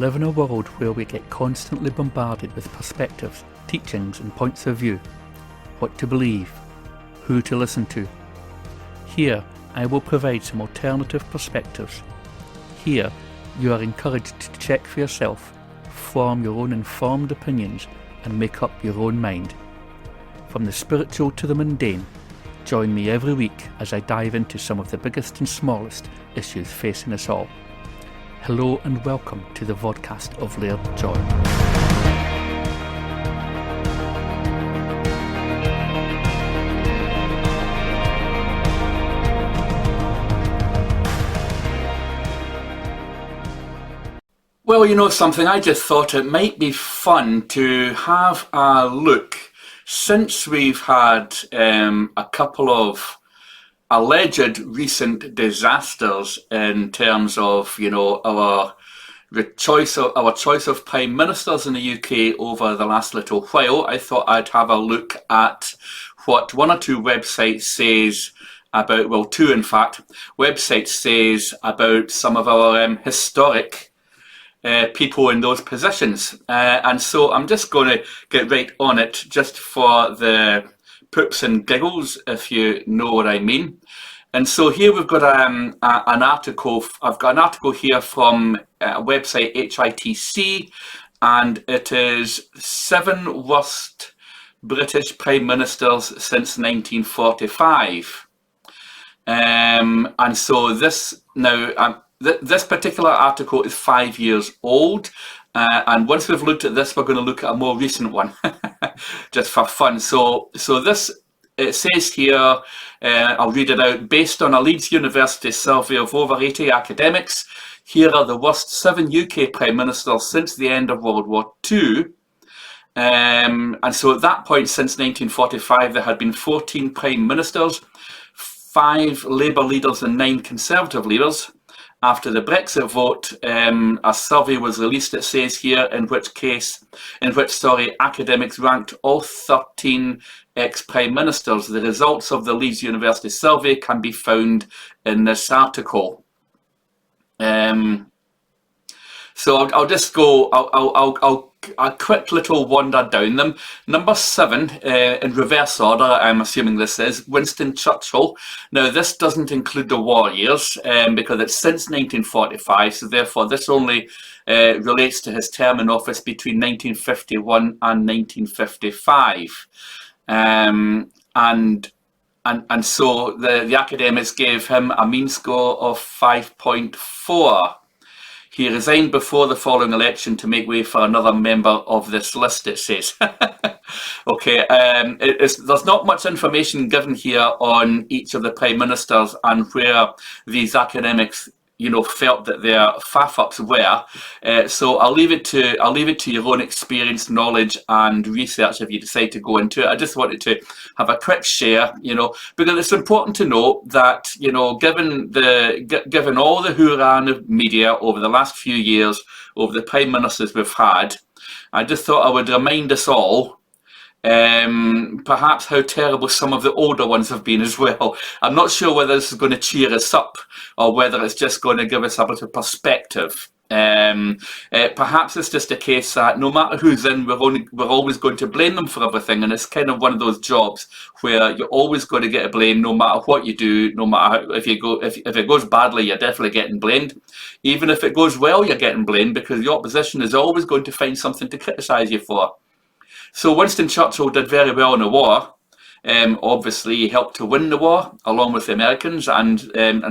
live in a world where we get constantly bombarded with perspectives, teachings and points of view. What to believe, who to listen to. Here, I will provide some alternative perspectives. Here, you are encouraged to check for yourself, form your own informed opinions and make up your own mind. From the spiritual to the mundane, join me every week as I dive into some of the biggest and smallest issues facing us all. Hello and welcome to the vodcast of Laird Joy. Well, you know something, I just thought it might be fun to have a look, since we've had a couple of alleged recent disasters in terms of, you know, our choice of prime ministers in the UK over the last little while. I thought I'd have a look at what one or two websites says about, well, two in fact, websites says about some of our historic people in those positions. And so I'm just going to get right on it just for the poops and giggles, if you know what I mean. And so here we've got an article. I've got an article here from a website HITC, and it is 7 worst British prime ministers since 1945. And so this now. This particular article is 5 years old, and once we've looked at this, we're going to look at a more recent one, just for fun. So this, it says here, I'll read it out. Based on a Leeds University survey of over 80 academics, here are the worst 7 UK prime ministers since the end of World War II. And so at that point, since 1945, there had been 14 prime ministers, 5 Labour leaders and 9 Conservative leaders. After the Brexit vote, a survey was released, it says here, in which academics ranked all 13 ex-prime ministers. The results of the Leeds University survey can be found in this article. So I'll just go, I'll a quick little wander down them. Number 7, in reverse order, I'm assuming this is, Winston Churchill. Now, this doesn't include the war years, because it's since 1945, so therefore this only relates to his term in office between 1951 and 1955. And so the academics gave him a mean score of 5.4. He resigned before the following election to make way for another member of this list, it says. Okay, there's not much information given here on each of the prime ministers and where these academics, you know, felt that their faff-ups were. So I'll leave it to your own experience, knowledge, and research if you decide to go into it. I just wanted to have a quick share, you know, because it's important to note that, you know, given all the hoorah of media over the last few years, over the prime ministers we've had, I just thought I would remind us all perhaps how terrible some of the older ones have been as well. I'm not sure whether this is going to cheer us up or whether it's just going to give us a bit of perspective. Perhaps it's just a case that no matter who's in, we're always going to blame them for everything, and it's kind of one of those jobs where you're always going to get a blame no matter what you do. No matter how, if it goes badly, you're definitely getting blamed. Even if it goes well, you're getting blamed, because the opposition is always going to find something to criticise you for. So Winston Churchill did very well in the war. Obviously, he helped to win the war along with the Americans and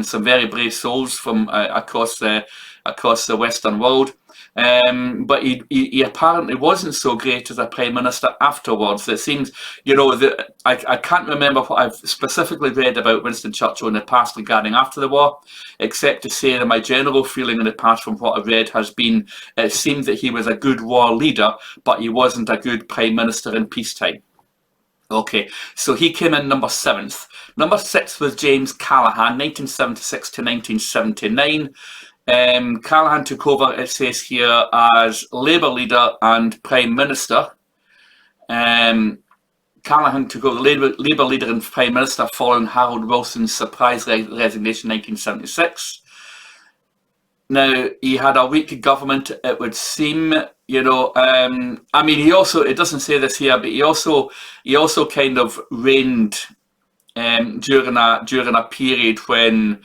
some very brave souls from across the Western world. But he apparently wasn't so great as a prime minister afterwards. It seems, you know, that I can't remember what I've specifically read about Winston Churchill in the past regarding after the war, except to say that my general feeling in the past from what I've read has been, it seemed that he was a good war leader, but he wasn't a good prime minister in peacetime. Okay, so he came in number 7th. Number 6 was James Callaghan, 1976 to 1979. Callaghan took over, it says here, as Labour leader and Prime Minister. Callaghan took over the Labour leader and Prime Minister following Harold Wilson's surprise resignation in 1976. Now, he had a weak government, it would seem. I mean, he also, it doesn't say this here, but he also kind of reigned during a period when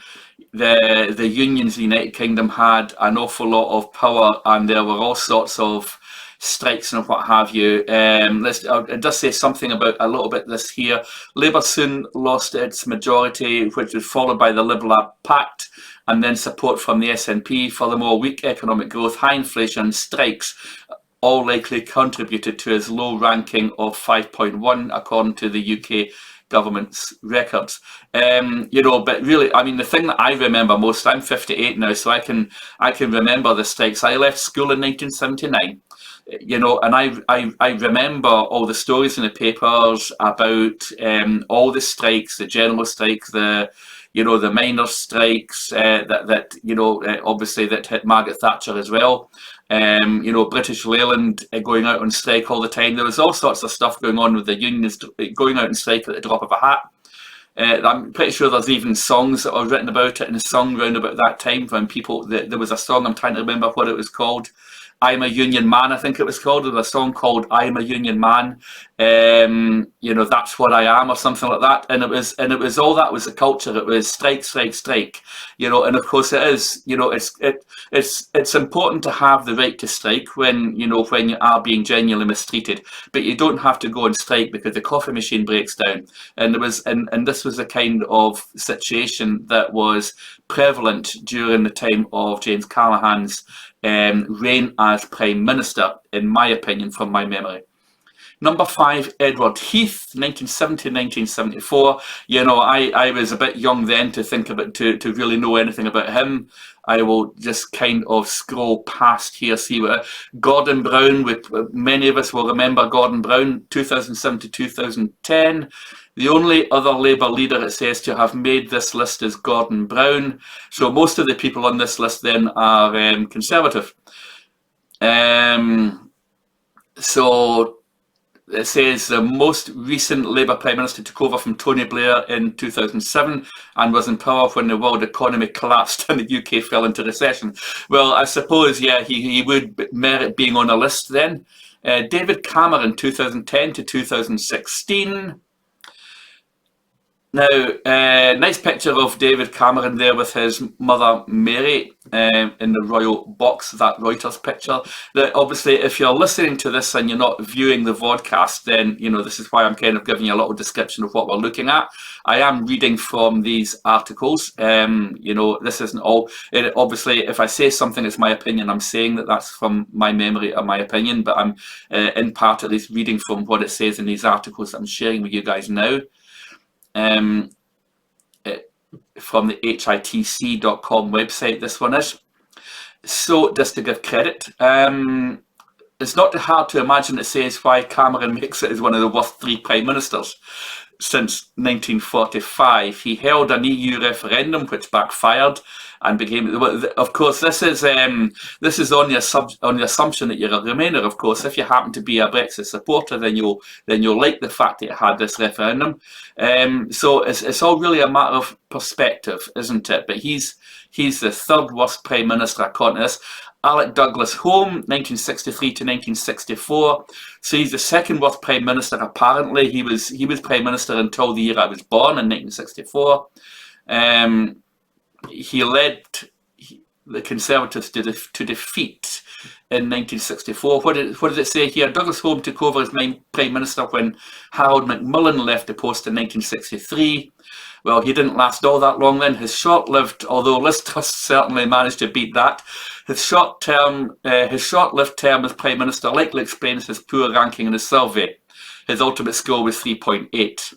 the unions in the United Kingdom had an awful lot of power, and there were all sorts of strikes and what have you. It does say something about a little bit this here. Labour soon lost its majority, which was followed by the Liberal Pact, and then support from the SNP. Furthermore, weak economic growth, high inflation, and strikes all likely contributed to his low ranking of 5.1, according to the UK government's records. But really, I mean, the thing that I remember most, I'm 58 now, so I can remember the strikes. I left school in 1979. And I remember all the stories in the papers about all the strikes, the general strike, the miners' strikes obviously that hit Margaret Thatcher as well. British Leyland going out on strike all the time. There was all sorts of stuff going on with the unions going out on strike at the drop of a hat. I'm pretty sure there's even songs that were written about it, and a song round about that time when there was a song, I'm trying to remember what it was called. I'm a Union Man, I think it was called. There was a song called I'm a Union Man. That's what I am, or something like that. And it was all that was the culture. It was strike, strike, strike. And of course it is. It's important to have the right to strike when you are being genuinely mistreated. But you don't have to go and strike because the coffee machine breaks down. And this was the kind of situation that was prevalent during the time of James Callaghan's reign as Prime Minister, in my opinion, from my memory. Number 5, Edward Heath, 1970-1974. I was a bit young then to think about, to really know anything about him. I will just kind of scroll past here, see what Gordon Brown, many of us will remember Gordon Brown, 2007 to 2010. The only other Labour leader, it says, to have made this list is Gordon Brown. So most of the people on this list then are Conservative. So it says the most recent Labour Prime Minister took over from Tony Blair in 2007 and was in power when the world economy collapsed and the UK fell into recession. Well, I suppose, yeah, he would merit being on a list then. David Cameron, 2010 to 2016. Now, nice picture of David Cameron there with his mother Mary in the royal box, that Reuters picture. Now, obviously, if you're listening to this and you're not viewing the vodcast, then, this is why I'm kind of giving you a little description of what we're looking at. I am reading from these articles. This isn't all. Obviously, if I say something, it's my opinion. I'm saying that that's from my memory or my opinion, but I'm in part at least reading from what it says in these articles that I'm sharing with you guys now. From the hitc.com website, this one is. So, just to give credit, it's not too hard to imagine, it says, why Cameron makes it as one of the worst 3 prime ministers since 1945. He held an EU referendum which backfired and became. Of course, this is on the assumption that you're a Remainer. Of course, if you happen to be a Brexit supporter, then you'll like the fact that it had this referendum. So it's all really a matter of perspective, isn't it? But he's the 3rd worst prime minister according to this. Alec Douglas Home, 1963 to 1964. So he's the 2nd worst prime minister. Apparently, he was prime minister until the year I was born in 1964. He led the Conservatives to defeat in 1964. What does it say here? Douglas Home took over as prime minister when Harold Macmillan left the post in 1963. Well, he didn't last all that long then. His short-lived, although Liz Truss certainly managed to beat that, his short-lived term as Prime Minister likely explains his poor ranking in the survey. His ultimate score was 3.8.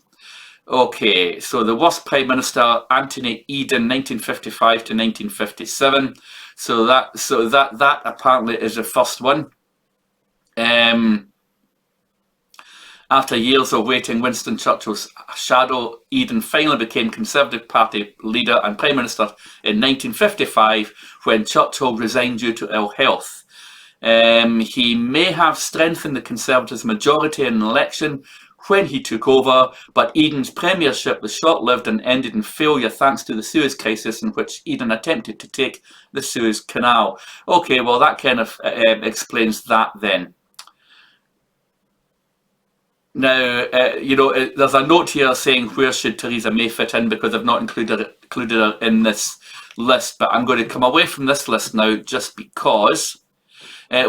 Okay, so the worst Prime Minister, Anthony Eden, 1955 to 1957. So that apparently is the first one. After years of waiting, Winston Churchill's shadow, Eden finally became Conservative Party leader and Prime Minister in 1955 when Churchill resigned due to ill health. He may have strengthened the Conservatives' majority in an election when he took over, but Eden's premiership was short-lived and ended in failure thanks to the Suez Crisis, in which Eden attempted to take the Suez Canal. Okay, well, that kind of explains that then. Now, there's a note here saying where should Theresa May fit in, because I've not included her in this list, but I'm going to come away from this list now just because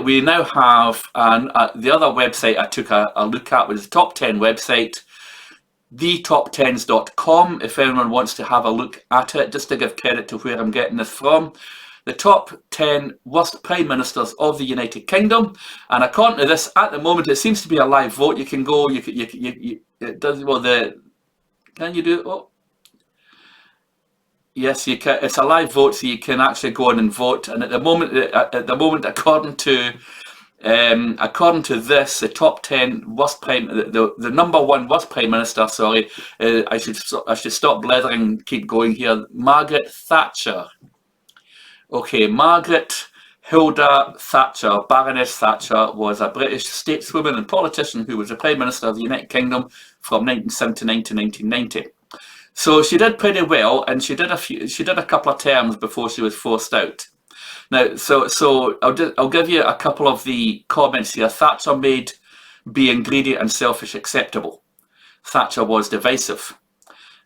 we now have the other website I took a look at was the top 10 website, thetop10s.com, if anyone wants to have a look at it, just to give credit to where I'm getting this from. The top 10 worst prime ministers of the United Kingdom, and according to this, at the moment, it seems to be a live vote. You can go. It does well. Can you do? Oh, yes, you can. It's a live vote, so you can actually go in and vote. And at the moment, according to this, the top 10 worst the number one worst prime minister. Sorry, I should stop blethering. Keep going here. Margaret Thatcher. Okay, Margaret Hilda Thatcher, Baroness Thatcher, was a British stateswoman and politician who was the Prime Minister of the United Kingdom from 1979 to 1990. So she did pretty well, and she did a couple of terms before she was forced out. Now, so I'll give you a couple of the comments here. Thatcher made being greedy and selfish acceptable. Thatcher was divisive.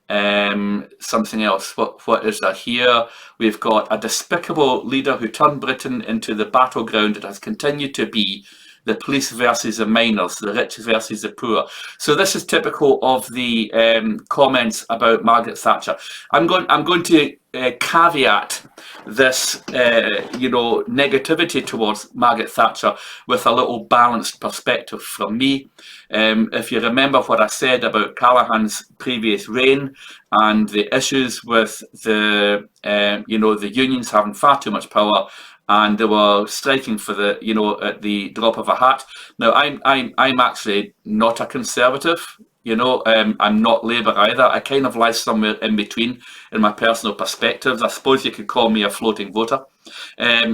Something else. What is there here? We've got a despicable leader who turned Britain into the battleground that has continued to be the police versus the miners, the rich versus the poor. So this is typical of the comments about Margaret Thatcher. I'm going to caveat this, negativity towards Margaret Thatcher with a little balanced perspective from me. If you remember what I said about Callaghan's previous reign and the issues with the unions having far too much power, and they were striking for at the drop of a hat. Now, I'm actually not a conservative. I'm not Labour either. I kind of lie somewhere in between in my personal perspectives. I suppose you could call me a floating voter.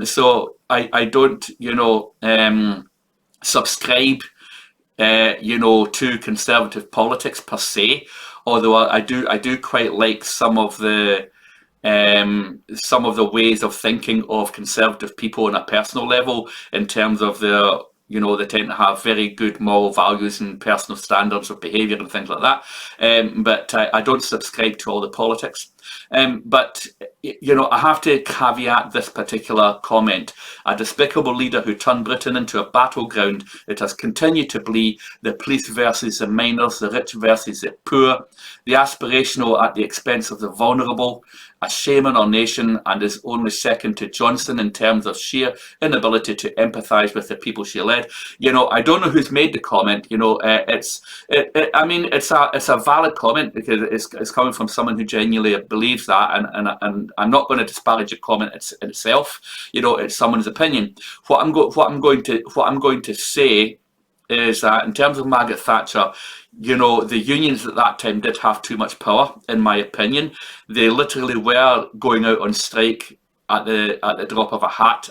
So I don't, subscribe, to conservative politics per se. Although I do quite like some of the ways of thinking of conservative people on a personal level, in terms of their, they tend to have very good moral values and personal standards of behaviour and things like that. But I don't subscribe to all the politics. But I have to caveat this particular comment. A despicable leader who turned Britain into a battleground. It has continued to be the police versus the miners, the rich versus the poor, the aspirational at the expense of the vulnerable, a shame on our nation, and is only second to Johnson in terms of sheer inability to empathise with the people she led. I don't know who's made the comment. It's a valid comment, because it's coming from someone who genuinely believes that, and I'm not going to disparage a comment itself. It's someone's opinion. What I'm going to say is that in terms of Margaret Thatcher, the unions at that time did have too much power, in my opinion. They literally were going out on strike at the drop of a hat.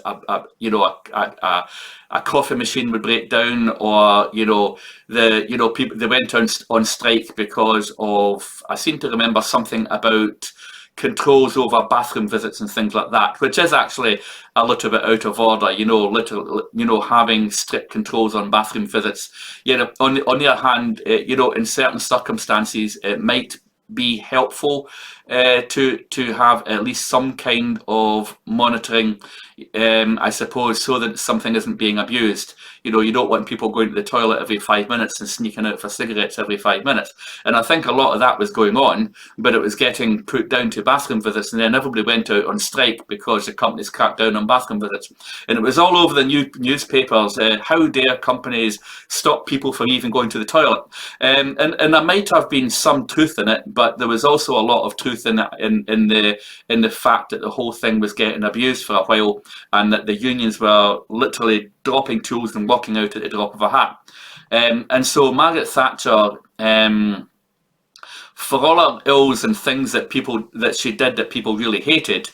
A coffee machine would break down, or people, they went on strike because of, I seem to remember something about controls over bathroom visits and things like that, which is actually a little bit out of order. Having strict controls on bathroom visits. On the other hand, in certain circumstances, it might be helpful to have at least some kind of monitoring, I suppose, so that something isn't being abused. You don't want people going to the toilet every 5 minutes and sneaking out for cigarettes every 5 minutes. And I think a lot of that was going on, but it was getting put down to bathroom visits, and then everybody went out on strike because the companies cracked down on bathroom visits. And it was all over the newspapers. How dare companies stop people from even going to the toilet? And there might have been some truth in it, but there was also a lot of truth in the fact that the whole thing was getting abused for a while, and that the unions were literally dropping tools and walking out at the drop of a hat. And so Margaret Thatcher, for all her ills and things that she did that people really hated,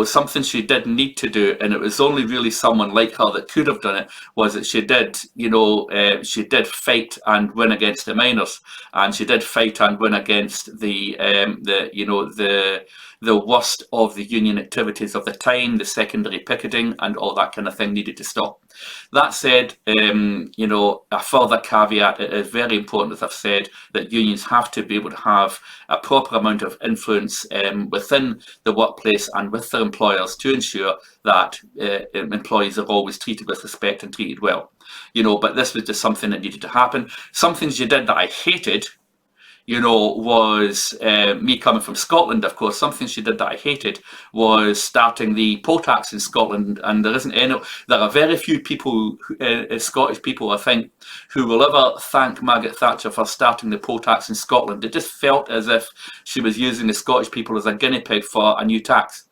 something she did need to do, and it was only really someone like her that could have done it, was that she did fight and win against the miners, and she did fight and win against the worst of the union activities of the time, the secondary picketing and all that kind of thing needed to stop. That said, a further caveat, it is very important, as I've said, that unions have to be able to have a proper amount of influence within the workplace and with their employers to ensure that employees are always treated with respect and treated well. But this was just something that needed to happen. Some things you did that I hated, was me coming from Scotland, of course. Something she did that I hated was starting the poll tax in Scotland, and there are very few people, Scottish people, I think, who will ever thank Margaret Thatcher for starting the poll tax in Scotland. It just felt as if she was using the Scottish people as a guinea pig for a new tax.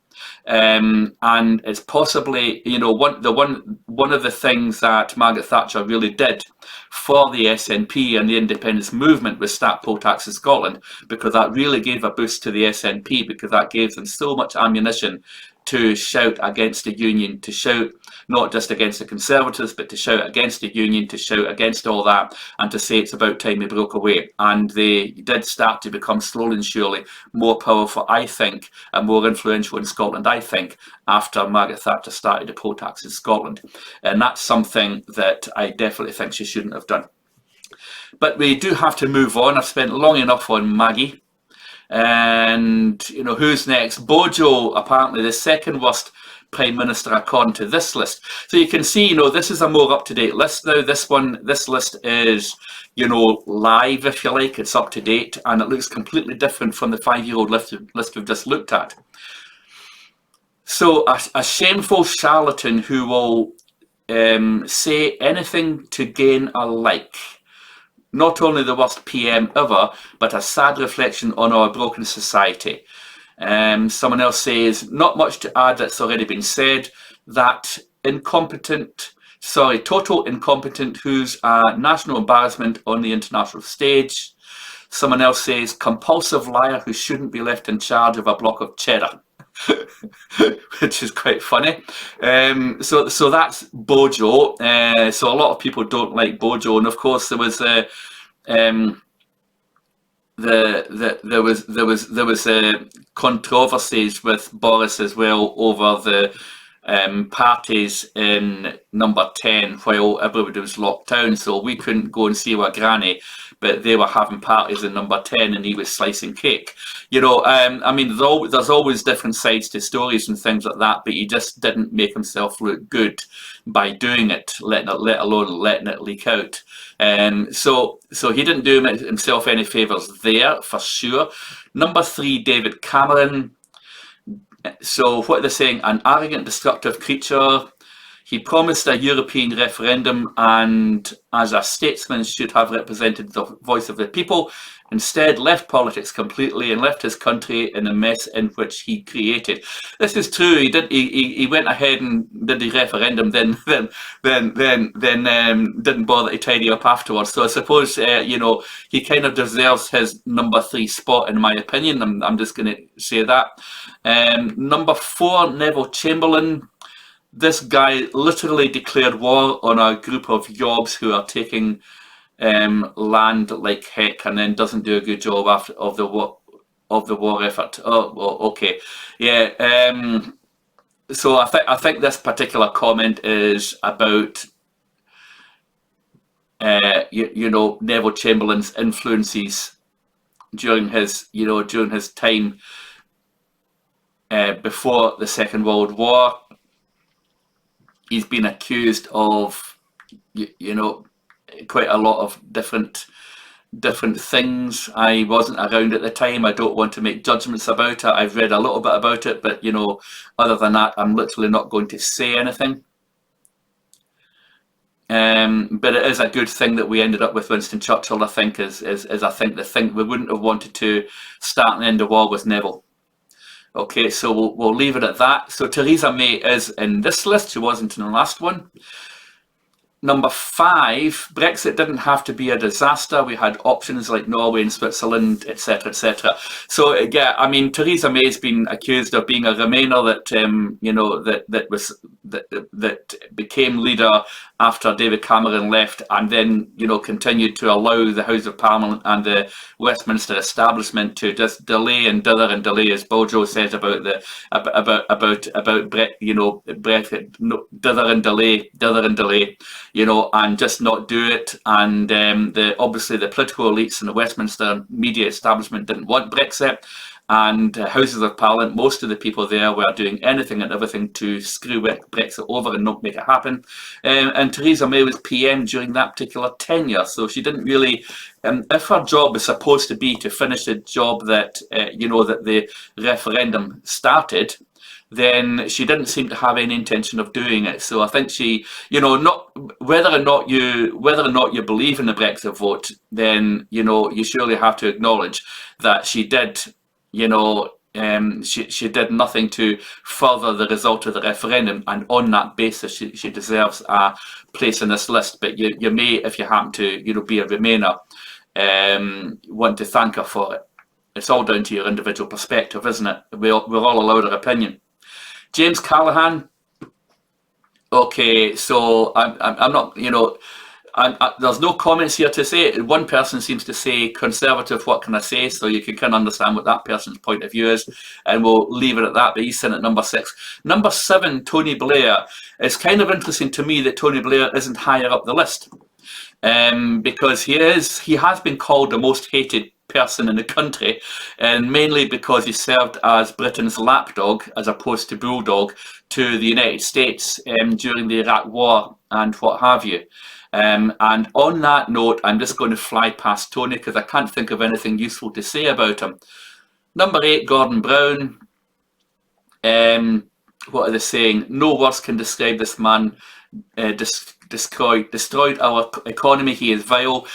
And it's possibly, one of the things that Margaret Thatcher really did for the SNP and the independence movement was start poll tax in Scotland, because that really gave a boost to the SNP, because that gave them so much ammunition to shout against the union, to shout not just against the Conservatives, but to shout against the union, to shout against all that, and to say it's about time they broke away. And they did start to become slowly and surely more powerful, I think, and more influential in Scotland, I think, after Margaret Thatcher started the poll tax in Scotland. And that's something that I definitely think she shouldn't have done. But we do have to move on. I've spent long enough on Maggie. And, who's next? Bojo, apparently the second worst Prime Minister according to this list. So you can see, this is a more up-to-date list now. This list is, live, if you like. It's up to date, and it looks completely different from the 5-year-old list we've just looked at. So a shameful charlatan who will say anything to gain a like. Not only the worst PM ever, but a sad reflection on our broken society. Someone else says, not much to add that's already been said, that total incompetent who's a national embarrassment on the international stage. Someone else says, compulsive liar who shouldn't be left in charge of a block of cheddar. Which is quite funny. So that's Bojo. So a lot of people don't like Bojo, and of course there was controversies with Boris as well over the parties in number 10 while everybody was locked down, so we couldn't go and see our granny, but they were having parties in number 10 and he was slicing cake. There's always different sides to stories and things like that, but he just didn't make himself look good by doing it, let alone letting it leak out. So he didn't do himself any favours there, for sure. Number 3, David Cameron. So what are they saying? An arrogant, destructive creature. He promised a European referendum and as a statesman should have represented the voice of the people. Instead left politics completely and left his country in a mess in which he created. This is true. He went ahead and did the referendum, then didn't bother to tidy up afterwards. So I suppose he kind of deserves his number 3 spot, in my opinion. I'm just going to say that. Number 4, Neville Chamberlain. This guy literally declared war on a group of yobs who are taking land like heck, and then doesn't do a good job of the war effort. Oh, well, okay, yeah. So I think this particular comment is about Neville Chamberlain's influences during his time before the Second World War. He's been accused of, quite a lot of different things. I wasn't around at the time. I don't want to make judgments about it. I've read a little bit about it, but other than that, I'm literally not going to say anything. But it is a good thing that we ended up with Winston Churchill. I think is I think the thing we wouldn't have wanted to start and end a war with Neville. Okay, so we'll leave it at that. So Theresa May is in this list. She wasn't in the last one. Number five, Brexit didn't have to be a disaster. We had options like Norway and Switzerland, etc., etc. So yeah, I mean, Theresa May's been accused of being a Remainer that that became leader after David Cameron left, and then continued to allow the House of Parliament and the Westminster establishment to just delay and dither and delay, as Bojo says about the about Brexit, dither and delay, and just not do it. And obviously the political elites and the Westminster media establishment didn't want Brexit. And Houses of Parliament, most of the people there were doing anything and everything to screw Brexit over and not make it happen. And Theresa May was PM during that particular tenure, so she didn't really. If her job is supposed to be to finish the job that that the referendum started, then she didn't seem to have any intention of doing it. So I think she, not whether or not you believe in the Brexit vote, then you surely have to acknowledge that she did. She did nothing to further the result of the referendum, and on that basis, she deserves a place in this list. But you may, if you happen to, be a Remainer, want to thank her for it. It's all down to your individual perspective, isn't it? We're all allowed our opinion. James Callaghan. Okay, so I'm not, there's no comments here to say. One person seems to say Conservative, what can I say? So you can kind of understand what that person's point of view is, and we'll leave it at that. But he's sitting at number 6. Number 7, Tony Blair. It's kind of interesting to me that Tony Blair isn't higher up the list, because he has been called the most hated person in the country, and mainly because he served as Britain's lapdog as opposed to bulldog to the United States during the Iraq War and what have you. And on that note, I'm just going to fly past Tony because I can't think of anything useful to say about him. Number 8, Gordon Brown. What are they saying? No words can describe this man. Destroyed our economy. He is vile.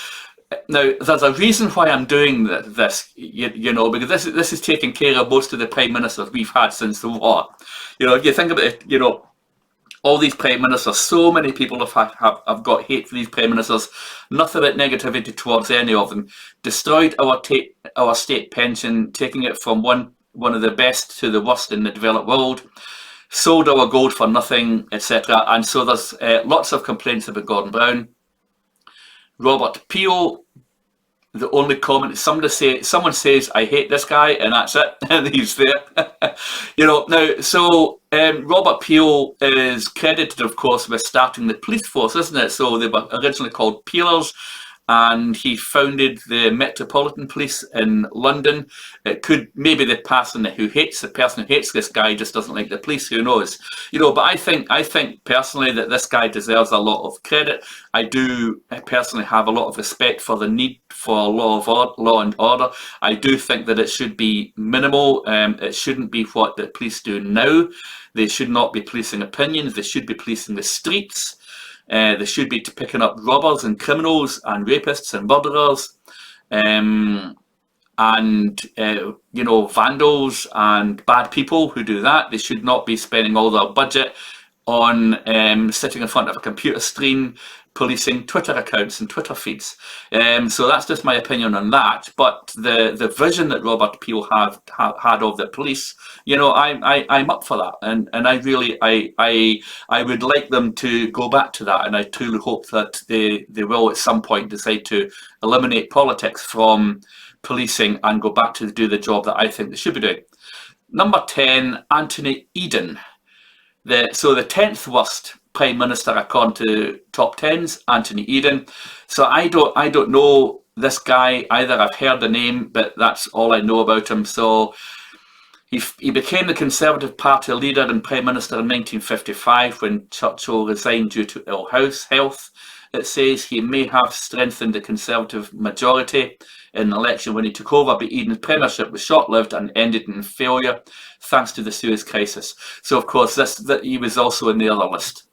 Now, there's a reason why I'm doing this, because this is taking care of most of the prime ministers we've had since the war. If you think about it, all these prime ministers, so many people have got hate for these prime ministers, nothing but negativity towards any of them. Destroyed our state pension, taking it from one of the best to the worst in the developed world. Sold our gold for nothing, etc. And so there's lots of complaints about Gordon Brown. Robert Peel, the only comment, someone says, I hate this guy, and that's it, and he's there. Now, so Robert Peel is credited, of course, with starting the police force, isn't it? So they were originally called Peelers, and he founded the Metropolitan Police in London. It could maybe the person who hates this guy just doesn't like the police. Who knows? But I think personally that this guy deserves a lot of credit. I do personally have a lot of respect for the need for law and order. I do think that it should be minimal. It shouldn't be what the police do now. They should not be policing opinions. They should be policing the streets. They should be picking up robbers and criminals and rapists and murderers, and vandals and bad people who do that. They should not be spending all their budget on sitting in front of a computer screen policing Twitter accounts and Twitter feeds. So that's just my opinion on that. But the vision that Robert Peel had of the police, I'm up for that, and I really I would like them to go back to that, and I truly hope that they will at some point decide to eliminate politics from policing and go back to do the job that I think they should be doing. Number 10, Anthony Eden. The 10th worst Prime Minister according to top 10s, Anthony Eden. So I don't know this guy either. I've heard the name, but that's all I know about him. So he became the Conservative Party leader and Prime Minister in 1955 when Churchill resigned due to ill health. It says he may have strengthened the Conservative majority in the election when he took over, but Eden's premiership was short-lived and ended in failure thanks to the Suez Crisis. So, of course, he was also in the other list.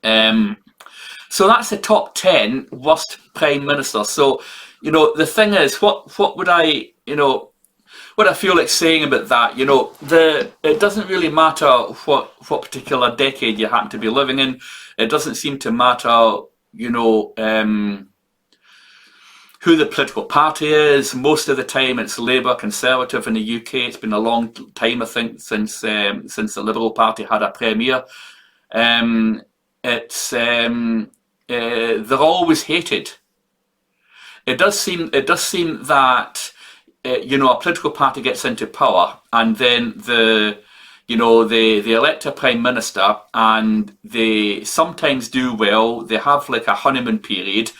So that's the top 10 worst prime ministers. So, the thing is, what would I, what I feel like saying about that, it doesn't really matter what particular decade you happen to be living in. It doesn't seem to matter, you know, who the political party is. Most of the time, it's Labour, Conservative in the UK. It's been a long time, I think, since the Liberal Party had a premier. It's they're always hated. It does seem that a political party gets into power, and then they elect a prime minister, and they sometimes do well. They have like a honeymoon period,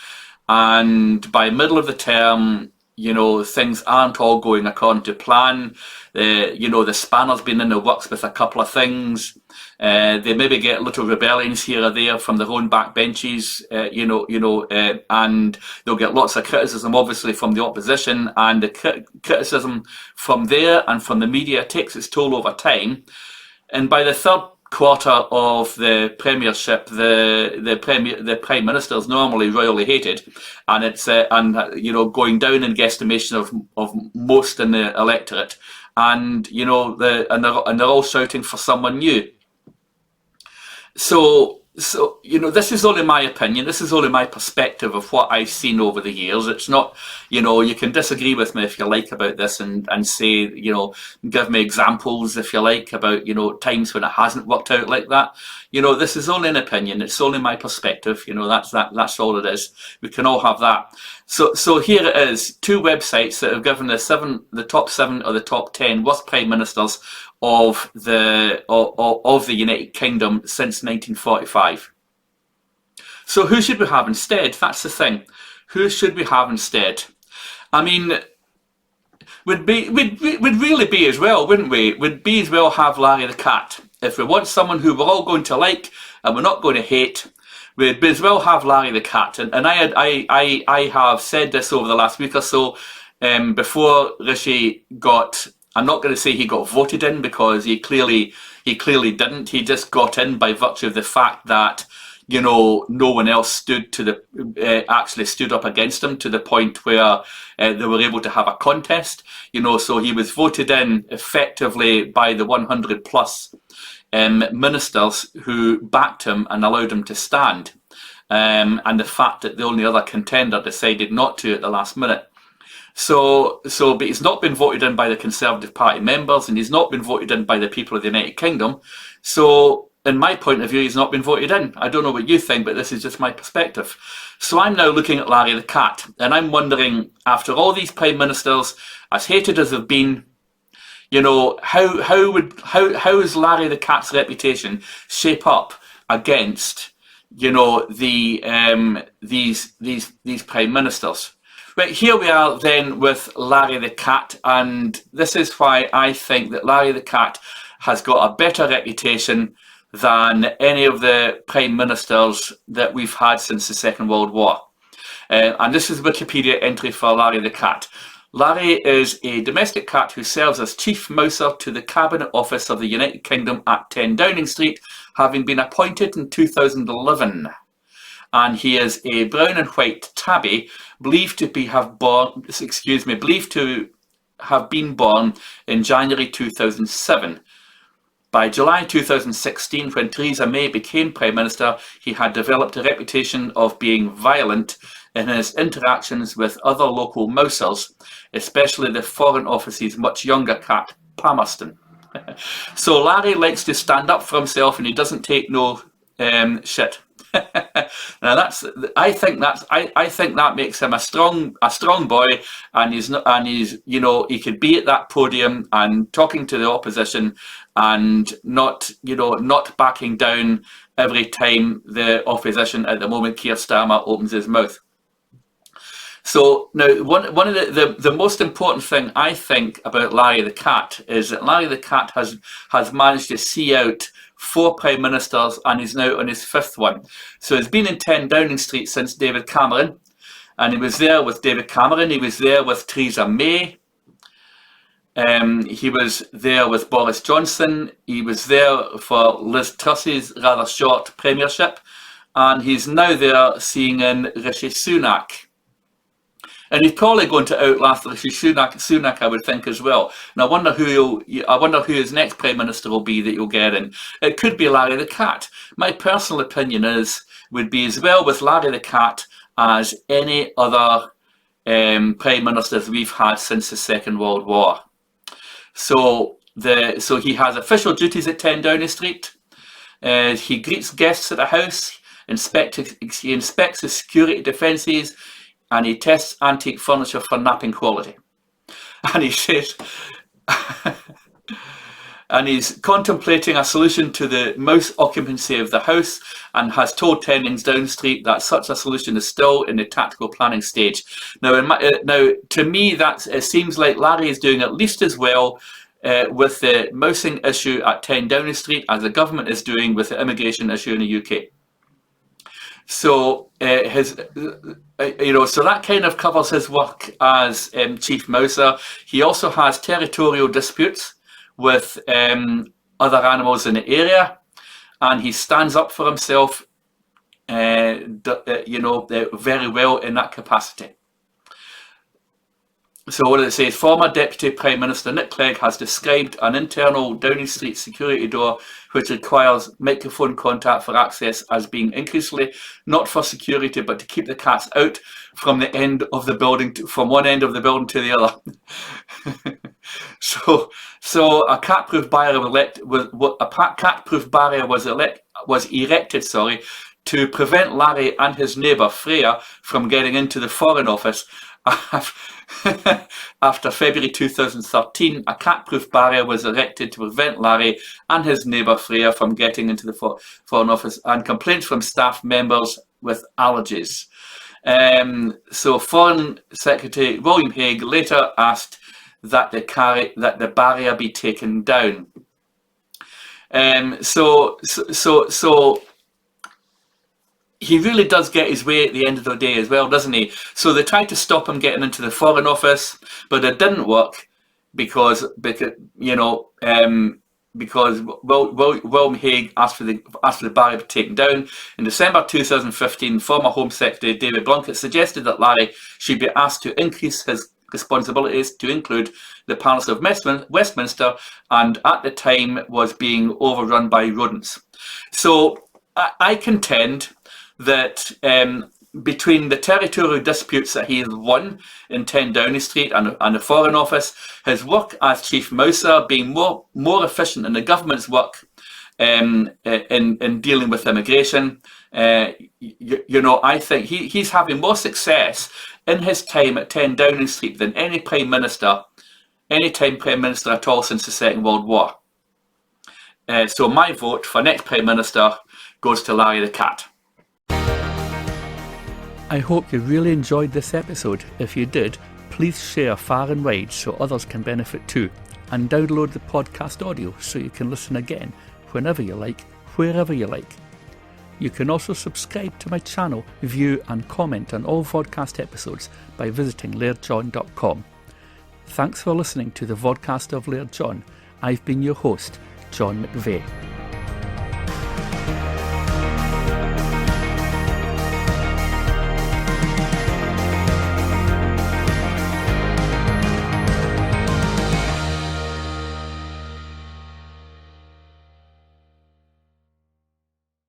and by middle of the term, things aren't all going according to plan. The spanner's been in the works with a couple of things. They maybe get little rebellions here or there from their own backbenches, and they'll get lots of criticism, obviously, from the opposition, and the criticism from there and from the media takes its toll over time. And by the third quarter of the premiership, the prime minister is normally royally hated, and it's going down in guesstimation of most in the electorate, and they're all shouting for someone new. So this is only my opinion. This is only my perspective of what I've seen over the years. It's not, you can disagree with me if you like about this and say, give me examples if you like about, times when it hasn't worked out like that. This is only an opinion. It's only my perspective. That's all it is. We can all have that. So here it is, two websites that have given the top 7 or the top 10 worst prime ministers of the United Kingdom since 1945. So who should we have instead? That's the thing. Who should we have instead? I mean, we'd really be as well, wouldn't we? We'd be as well have Larry the Cat. If we want someone who we're all going to like and we're not going to hate, we'd as well have Larry the Cat. And I have said this over the last week or so, before Rishi got, I'm not going to say he got voted in, because he clearly didn't. He just got in by virtue of the fact that no one else actually stood up against him to the point where they were able to have a contest. So he was voted in effectively by the 100 plus ministers who backed him and allowed him to stand. And the fact that the only other contender decided not to at the last minute. But he's not been voted in by the Conservative Party members, and he's not been voted in by the people of the United Kingdom. So, in my point of view, he's not been voted in. I don't know what you think, but this is just my perspective. So I'm now looking at Larry the Cat, and I'm wondering, after all these prime ministers, as hated as they've been, how is Larry the Cat's reputation shape up against, these prime ministers? Right, here we are then with Larry the Cat, and this is why I think that Larry the Cat has got a better reputation than any of the prime ministers that we've had since the Second World War. And this is a Wikipedia entry for Larry the Cat. Larry is a domestic cat who serves as Chief Mouser to the Cabinet Office of the United Kingdom at 10 Downing Street, having been appointed in 2011. And he is a brown and white tabby, believed to have been born in January 2007. By July 2016, when Theresa May became Prime Minister, he had developed a reputation of being violent in his interactions with other local mousers, especially the Foreign Office's much younger cat, Palmerston. So Larry likes to stand up for himself, and he doesn't take no shit. Now I think that makes him a strong boy, and he could be at that podium and talking to the opposition and not backing down every time the opposition, at the moment Keir Starmer, opens his mouth. So now one of the most important thing I think about Larry the Cat is that Larry the Cat has managed to see out 4 prime ministers, and he's now on his 5th one. So he's been in 10 Downing Street since David Cameron, and he was there with David Cameron, he was there with Theresa May, he was there with Boris Johnson, he was there for Liz Truss's rather short premiership, and he's now there seeing in Rishi Sunak. And he's probably going to outlast Rishi Sunak, I would think, as well. And I wonder who his next Prime Minister will be that you'll get in. It could be Larry the Cat. My personal opinion would be as well with Larry the Cat as any other Prime Ministers we've had since the Second World War. So he has official duties at 10 Downing Street. He greets guests at the House, he inspects the security defences, and he tests antique furniture for napping quality. And he says, and he's contemplating a solution to the mouse occupancy of the House, and has told 10 Downing Street that such a solution is still in the tactical planning stage. Now, to me, it seems like Larry is doing at least as well with the mousing issue at 10 Downing Street as the government is doing with the immigration issue in the UK. So so that kind of covers his work as Chief Mouser. He also has territorial disputes with other animals in the area, and he stands up for himself, very well in that capacity. So what it says, former Deputy Prime Minister Nick Clegg has described an internal Downing Street security door which requires microphone contact for access as being increasingly not for security but to keep the cats out from the end of the building, from one end of the building to the other. So a cat-proof barrier was erected to prevent Larry and his neighbour Freya from getting into the Foreign Office. After February 2013, a cat-proof barrier was erected to prevent Larry and his neighbour Freya from getting into the Foreign Office, and complaints from staff members with allergies. So Foreign Secretary William Hague later asked that the barrier be taken down. So he really does get his way at the end of the day as well, doesn't he? So they tried to stop him getting into the Foreign Office, but it didn't work because William Hague asked for the barrier to be taken down. In December 2015, former Home Secretary David Blunkett suggested that Larry should be asked to increase his responsibilities to include the Palace of Westminster, and at the time was being overrun by rodents. So I contend that between the territorial disputes that he has won in 10 Downing Street and the Foreign Office, his work as Chief Mouser being more efficient in the government's work in dealing with immigration, I think he's having more success in his time at 10 Downing Street than any Prime Minister at all since the Second World War. So my vote for next Prime Minister goes to Larry the Cat. I hope you really enjoyed this episode. If you did, please share far and wide so others can benefit too, and download the podcast audio so you can listen again whenever you like, wherever you like. You can also subscribe to my channel, view and comment on all vodcast episodes by visiting lairdjohn.com. Thanks for listening to the vodcast of Laird John. I've been your host, John McVey.